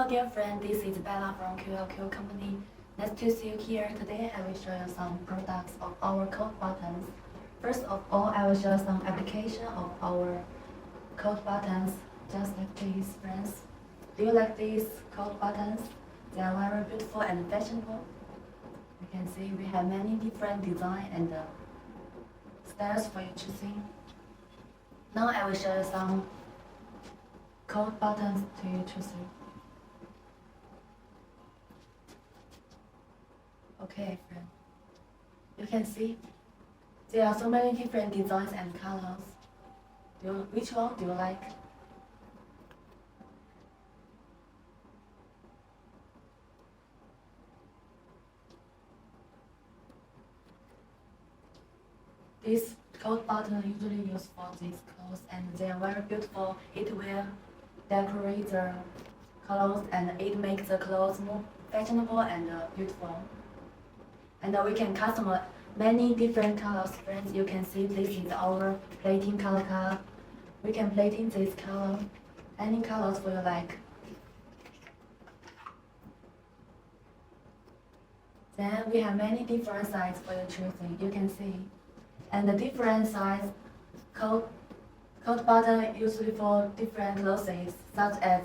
Hello dear friend, this is Bella from QLQ company. Nice to see you here. Today I will show you some products of our coat buttons. First of all, I will show some application of our coat buttons, just like these, friends. Do you like these coat buttons? They are very beautiful and fashionable. You can see we have many different design and styles for you choosing. Now I will show you some coat buttons to you choosing. Okay, friend. You can see there are so many different designs and colors. Which one do you like? This coat button usually used for these clothes and they are very beautiful. It will decorate the clothes and it makes the clothes more fashionable and beautiful. And we can customize many different colors, friends. You can see this is our plating color card. We can plating this color, any colors for you like. Then we have many different sizes for you choosing. You can see, and the different size coat button usually for different clothes, such as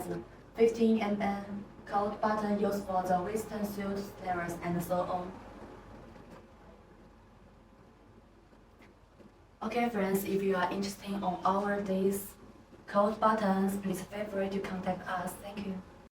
15 mm coat button used for the western suit styles and so on. Okay, friends, if you are interested on these coat buttons, please feel free to contact us. Thank you.